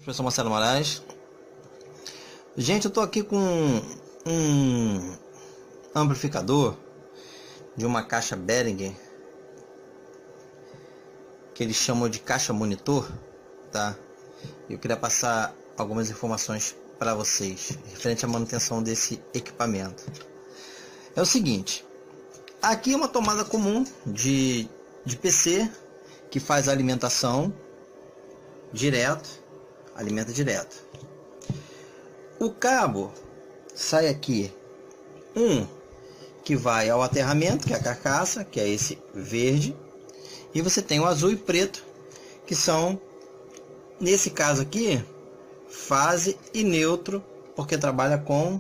Professor Marcelo Moraes. Gente, eu estou aqui com um amplificador de uma caixa Behringer que eles chamam de caixa monitor, tá? Eu queria passar algumas informações para vocês referente à manutenção desse equipamento. É o seguinte, aqui é uma tomada comum de PC que faz a alimentação alimenta direto. O cabo sai aqui, um que vai ao aterramento, que é a carcaça, que é esse verde, e você tem o azul e preto, que são, nesse caso aqui, fase e neutro, porque trabalha com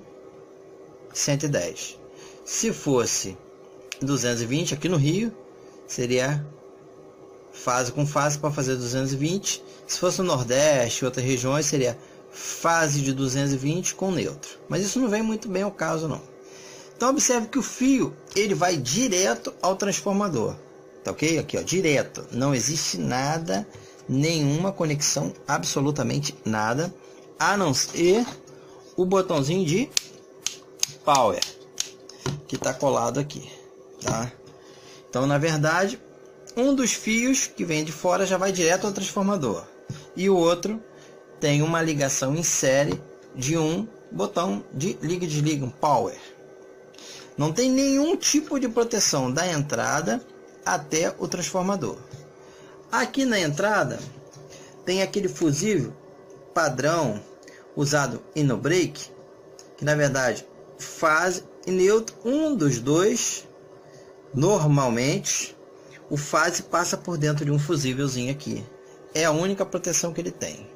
110. Se fosse 220 aqui no Rio, seria fase com fase para fazer 220. Se fosse no Nordeste e outras regiões, seria fase de 220 com neutro. Mas isso não vem muito bem ao caso, não. Então observe que o fio ele vai direto ao transformador, tá ok? Aqui, ó, direto. Não existe nada, nenhuma conexão, absolutamente nada, a não ser o botãozinho de power que está colado aqui, tá? Então, na verdade, um dos fios que vem de fora já vai direto ao transformador e o outro tem uma ligação em série de um botão de liga e desliga, um power. Não tem nenhum tipo de proteção da entrada até o transformador. Aqui na entrada tem aquele fusível padrão usado no brake, que na verdade fase e neutro, um dos dois. Normalmente o fase passa por dentro de um fusívelzinho aqui. É a única proteção que ele tem.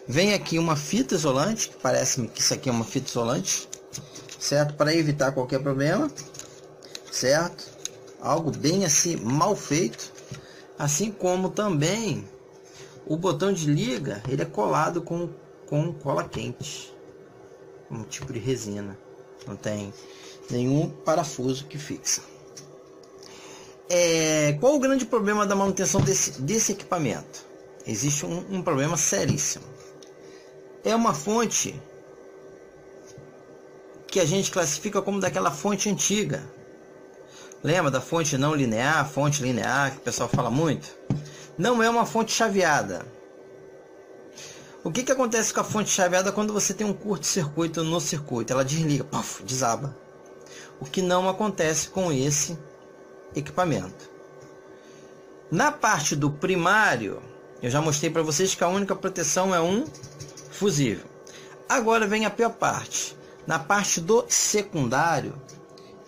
Vem aqui uma fita isolante, que parece-me que isso aqui é uma fita isolante, certo? Para evitar qualquer problema, certo? Algo bem assim, mal feito. Assim como também o botão de liga, ele é colado com cola quente. Um tipo de resina. Não tem nenhum parafuso que fixa. Qual o grande problema da manutenção desse equipamento? Existe um problema seríssimo. É uma fonte que a gente classifica como daquela fonte antiga. Lembra da fonte não linear, fonte linear, que o pessoal fala muito? Não é uma fonte chaveada. O que acontece com a fonte chaveada quando você tem um curto-circuito no circuito? Ela desliga, puff, desaba. O que não acontece com esse equipamento. Na parte do primário, eu já mostrei para vocês que a única proteção é um fusível. Agora vem a pior parte. Na parte do secundário,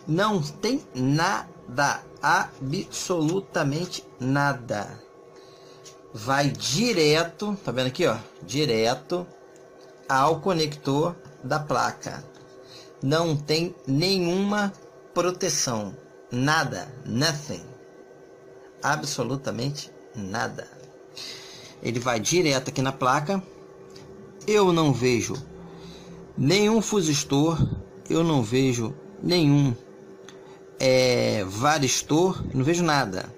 não tem nada, absolutamente nada. Vai direto, tá vendo aqui, ó? Direto ao conector da placa. Não tem nenhuma proteção. Nada, nothing, absolutamente nada. Ele vai direto aqui na placa. Eu não vejo nenhum fusistor, eu não vejo nenhum varistor, não vejo nada.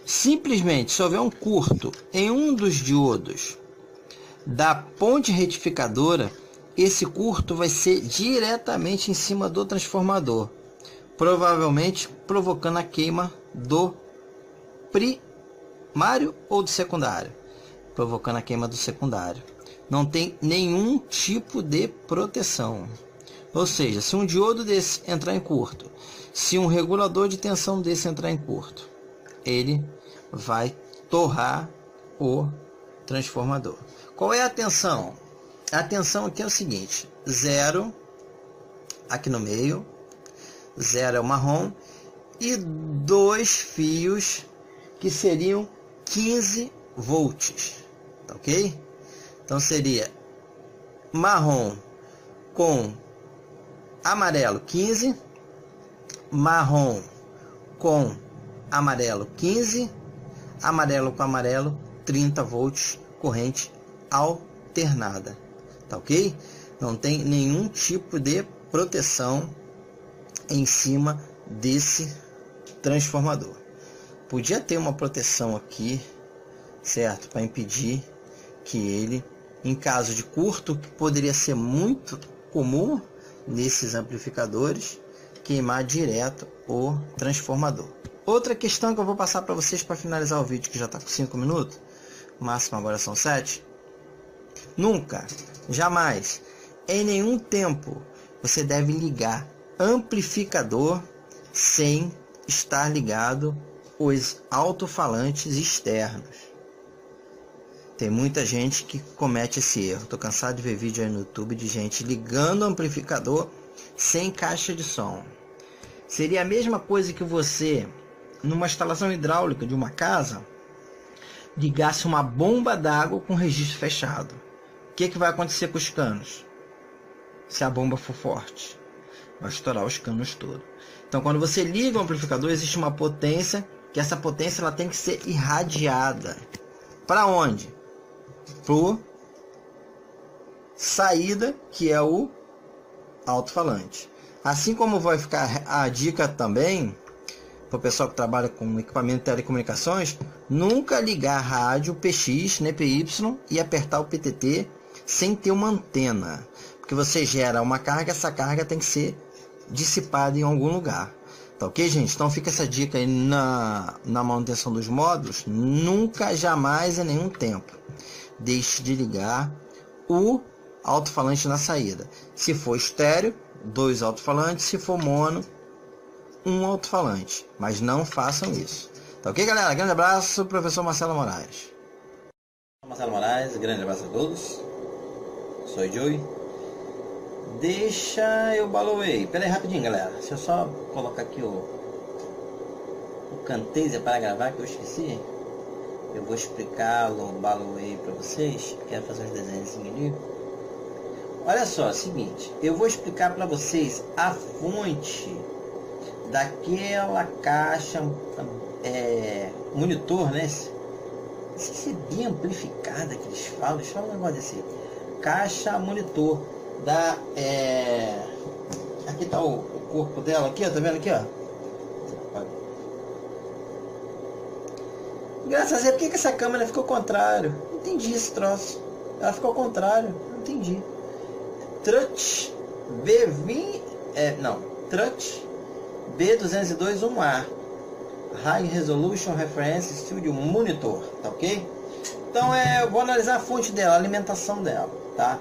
Simplesmente, se houver um curto em um dos diodos da ponte retificadora, esse curto vai ser diretamente em cima do transformador, provavelmente provocando a queima do primário ou do secundário, provocando a queima do secundário. Não tem nenhum tipo de proteção. Ou seja, se um diodo desse entrar em curto, se um regulador de tensão desse entrar em curto, ele vai torrar o transformador. Qual é a tensão? A tensão aqui é o seguinte: 0 aqui no meio, 0 é o marrom, e 2 fios que seriam 15 volts, tá ok? Então seria marrom com amarelo 15, marrom com amarelo 15, amarelo com amarelo 30 volts, corrente alternada, tá ok? Não tem nenhum tipo de proteção em cima desse transformador. Podia ter uma proteção aqui, certo, para impedir que ele em caso de curto, que poderia ser muito comum nesses amplificadores, queimar direto o transformador. Outra questão que eu vou passar para vocês para finalizar o vídeo, que já está com 5 minutos, o máximo agora são 7. Nunca, jamais, em nenhum tempo, você deve ligar amplificador sem estar ligado os alto-falantes externos. Tem muita gente que comete esse erro. Estou cansado de ver vídeo aí no YouTube de gente ligando o amplificador sem caixa de som. Seria a mesma coisa que você, numa instalação hidráulica de uma casa, ligasse uma bomba d'água com registro fechado. O que vai acontecer com os canos? Se a bomba for forte, vai estourar os canos todos. Então, quando você liga o amplificador, existe uma potência, que essa potência ela tem que ser irradiada. Para onde? Para saída, que é o alto-falante. Assim como vai ficar a dica também para o pessoal que trabalha com equipamento de telecomunicações, nunca ligar rádio PX, né, PY, e apertar o PTT sem ter uma antena, porque você gera uma carga, essa carga tem que ser dissipada em algum lugar. Tá ok, gente? Então fica essa dica aí na manutenção dos módulos. Nunca, jamais, em nenhum tempo, deixe de ligar o alto-falante na saída. Se for estéreo, 2 alto-falantes. Se for mono, 1 alto-falante. Mas não façam isso. Tá ok, galera? Grande abraço, professor Marcelo Moraes. Marcelo Moraes, grande abraço a todos. Sou o Joey. Deixa eu baloei. Pera aí rapidinho, galera. Deixa eu só colocar aqui o Camtasia para gravar, que eu esqueci. Eu vou explicar o baloei para vocês. Quero fazer uns desenhos ali. Olha só, é o seguinte. Eu vou explicar para vocês a fonte daquela caixa monitor, né? Não sei se é bem amplificada que eles falam. Deixa eu falar um negócio desse. Caixa monitor da aqui tá o corpo dela aqui, ó, tá vendo aqui, ó? Graças a Deus, por que essa câmera ficou ao contrário? Não entendi esse troço. Ela ficou ao contrário, não entendi. Trut B20 Trut B202-1A High Resolution Reference Studio Monitor, tá ok? Então eu vou analisar a fonte dela, a alimentação dela, tá?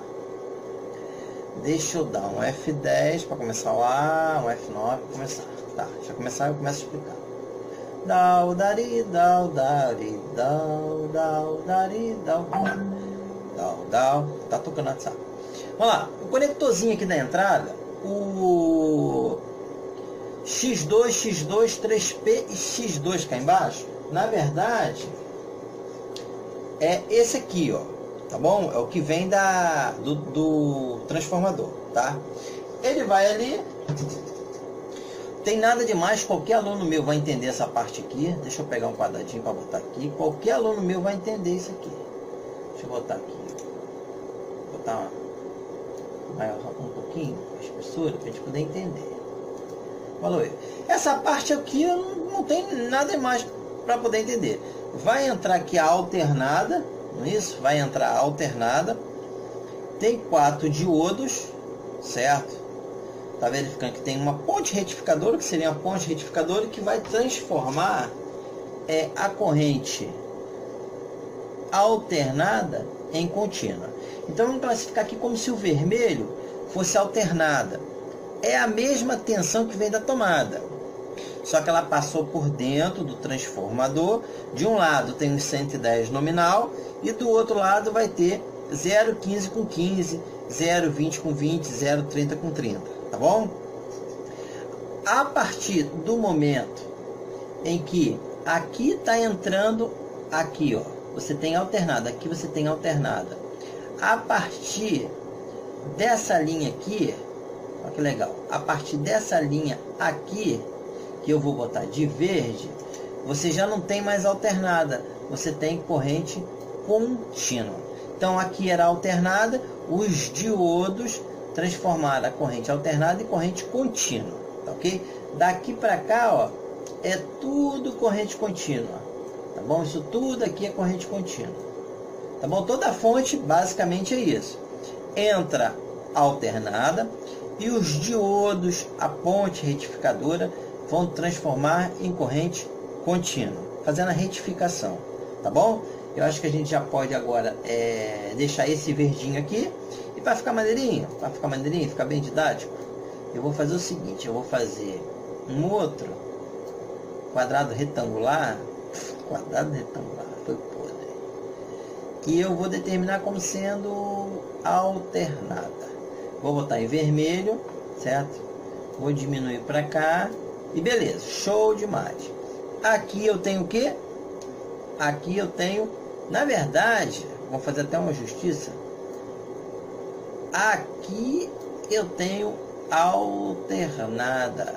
Deixa eu dar um F10 para começar lá, um F9 para começar. Tá, deixa eu começar, eu começo a explicar. Dau, dari, dau, dari, dau, dau, dari, dau, dau, dau. Tá tocando a WhatsApp. Vamos lá, o conectorzinho aqui da entrada, o X2, X2, 3P e X2 cá embaixo, na verdade, é esse aqui, ó. Tá bom? É o que vem do transformador, tá? Ele vai ali. Tem nada demais, qualquer aluno meu vai entender essa parte aqui. Deixa eu pegar um quadradinho para botar aqui. Qualquer aluno meu vai entender isso aqui. Deixa eu botar aqui. Vou botar maior um pouquinho a espessura para a gente poder entender. Valeu. Essa parte aqui não tem nada demais para poder entender. Vai entrar aqui a alternada. Isso, vai entrar a alternada, tem 4 diodos, certo? Tá verificando que tem uma ponte retificadora, que seria uma ponte retificadora que vai transformar a corrente alternada em contínua. Então vamos classificar aqui como se o vermelho fosse alternada. É a mesma tensão que vem da tomada, só que ela passou por dentro do transformador. De um lado tem um 110 nominal e do outro lado vai ter 0,15 com 15, 0,20 com 20, 0,30 com 30, tá bom? A partir do momento em que aqui está entrando, aqui ó, você tem alternada, aqui você tem alternada. A partir dessa linha aqui, olha que legal, a partir dessa linha aqui, que eu vou botar de verde, você já não tem mais alternada, você tem corrente contínua. Então aqui era alternada, os diodos transformaram a corrente alternada em corrente contínua, tá ok? Daqui para cá, ó, é tudo corrente contínua, tá bom? Isso tudo aqui é corrente contínua, Tá bom? Toda fonte basicamente é isso. Entra alternada e os diodos, a ponte retificadora, vão transformar em corrente contínua, fazendo a retificação. Tá bom? Eu acho que a gente já pode agora deixar esse verdinho aqui. E para ficar maneirinho, ficar bem didático, eu vou fazer o seguinte, eu vou fazer um outro quadrado retangular, foi podre, que eu vou determinar como sendo alternada. Vou botar em vermelho, certo? Vou diminuir para cá e beleza, show demais. Aqui eu tenho o quê? Aqui eu tenho, na verdade, vou fazer até uma justiça. Aqui eu tenho alternada,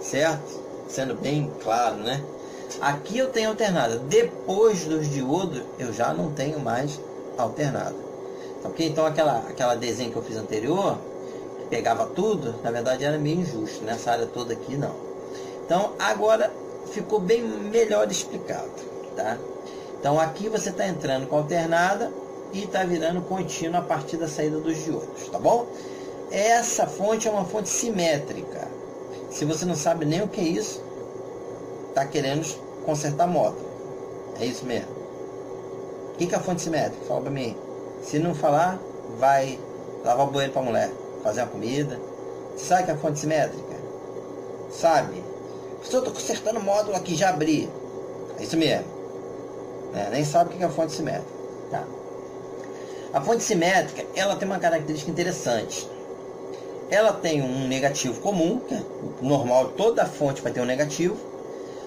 certo? Sendo bem claro, né? Aqui eu tenho alternada. Depois dos diodos, eu já não tenho mais alternada. Ok? Então aquela desenho que eu fiz anterior, que pegava tudo, na verdade era meio injusto. Nessa área toda aqui, não. Então agora ficou bem melhor explicado, tá? Então aqui você está entrando com alternada e está virando contínuo a partir da saída dos diodos, tá bom? Essa fonte é uma fonte simétrica. Se você não sabe nem o que é isso, está querendo consertar módulo. É isso mesmo. O que é a fonte simétrica? Fala para mim. Se não falar, vai lavar o banheiro para a mulher, fazer uma comida. Você sabe o que é a fonte simétrica? Sabe? Professor, eu estou consertando o módulo aqui, já abri. É isso mesmo. Nem sabe o que é a fonte simétrica. Tá. A fonte simétrica, ela tem uma característica interessante. Ela tem um negativo comum, que é normal, toda fonte vai ter um negativo,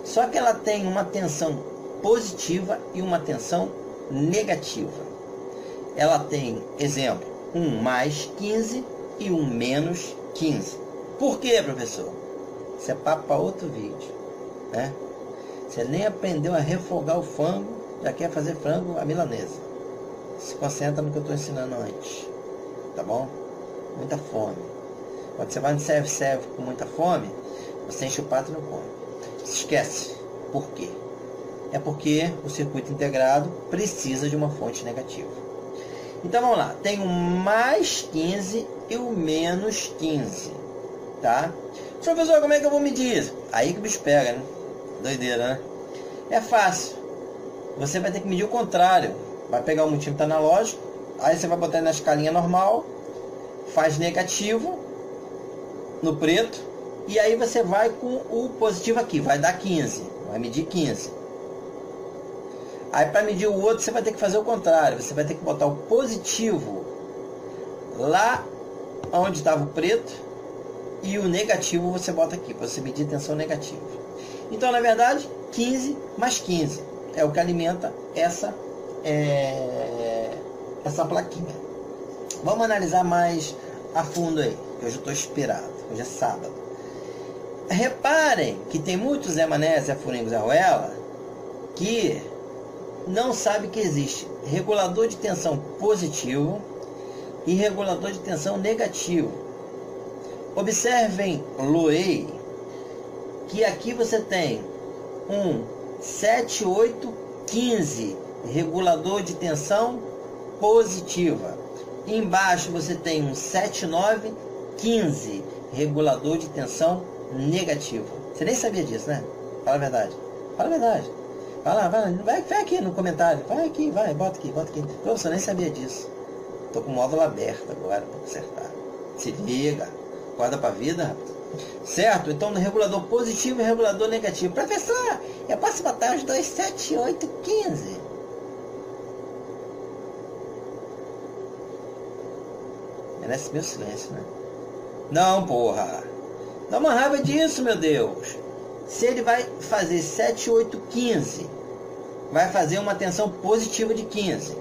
só que ela tem uma tensão positiva e uma tensão negativa. Ela tem, exemplo, um mais 15 e um menos 15. Por quê, professor? Isso é papo para outro vídeo, né? Você nem aprendeu a refogar o frango, já quer fazer frango à milanesa. Se concentra no que eu estou ensinando antes, tá bom? Muita fome. Quando você vai no serve com muita fome, você enche o prato e não come. Se esquece. Por quê? É porque o circuito integrado precisa de uma fonte negativa. Então vamos lá. Tem o mais 15 e o menos 15. Tá? Professor, como é que eu vou medir isso? Aí que o bicho pega, né? Doideira, né? É fácil. Você vai ter que medir o contrário. Vai pegar o multímetro analógico. Aí você vai botar na escalinha normal. Faz negativo no preto, e aí você vai com o positivo aqui, vai dar 15, vai medir 15. Aí para medir o outro você vai ter que fazer o contrário, você vai ter que botar o positivo lá onde estava o preto e o negativo você bota aqui, para você medir tensão negativa. Então na verdade 15 mais 15 é o que alimenta essa plaquinha. Vamos analisar mais a fundo aí, que hoje eu estou inspirado. Hoje é sábado. Reparem que tem muitos Zé Mané, Zé Furingo, Zé Ruela que não sabe que existe regulador de tensão positivo e regulador de tensão negativo. Observem, Loei, que aqui você tem um 7815 regulador de tensão positiva. Embaixo você tem um 7915 regulador de tensão negativa. Você nem sabia disso, né? Fala a verdade. Fala a verdade. Vai aqui no comentário. Vai aqui, bota aqui. Você nem sabia disso. Tô com o módulo aberto agora para consertar. Se liga. Guarda pra vida, rapaz. Certo? Então, no regulador positivo e regulador negativo. Professor, eu posso botar os dois 7, 8, 15? Merece meu silêncio, né? Não, porra. Dá uma raiva disso, meu Deus. Se ele vai fazer 7, 8, 15, vai fazer uma tensão positiva de 15.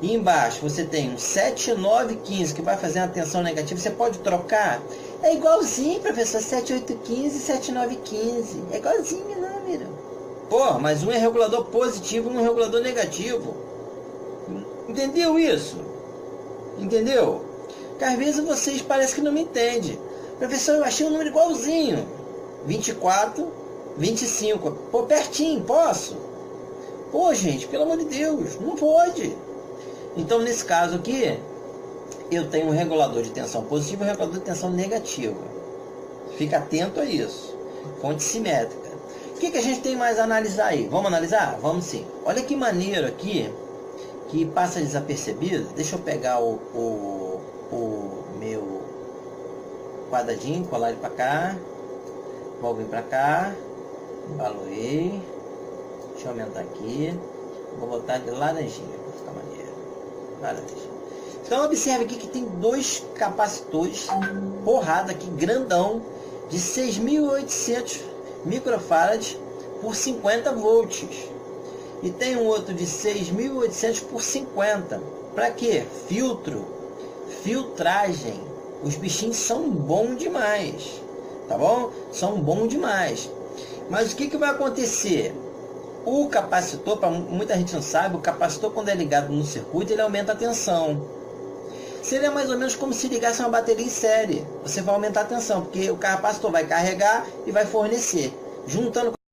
E embaixo você tem um 7, 9, 15, que vai fazer uma tensão negativa. Você pode trocar? É igualzinho, professor. 7, 8, 15, 7, 9, 15. É igualzinho, número. Pô, mas um é regulador positivo e um é regulador negativo. Entendeu isso? Entendeu? Porque às vezes vocês parecem que não me entendem. Professor, eu achei um número igualzinho. 24, 25. Pô, pertinho, posso? Pô, gente, pelo amor de Deus, não pode. Então, nesse caso aqui, eu tenho um regulador de tensão positivo e um regulador de tensão negativa. Fica atento a isso. Fonte simétrica. O que a gente tem mais a analisar aí? Vamos analisar? Vamos sim. Olha que maneiro aqui, que passa desapercebido. Deixa eu pegar o meu quadradinho, colar ele para cá. Vou vir para cá. Embaloei. Deixa eu aumentar aqui. Vou botar de laranjinha para ficar maneiro. Laranja. Então observe aqui que tem dois capacitores porrada aqui, grandão, de 6.800 microfarads por 50 volts. E tem um outro de 6.800 por 50. Para quê? Filtro, filtragem. Os bichinhos são bons demais, tá bom? São bons demais. Mas o que vai acontecer? O capacitor, para muita gente não sabe, o capacitor quando é ligado no circuito, ele aumenta a tensão. Seria mais ou menos como se ligasse uma bateria em série. Você vai aumentar a tensão, porque o capacitor vai carregar e vai fornecer. Juntando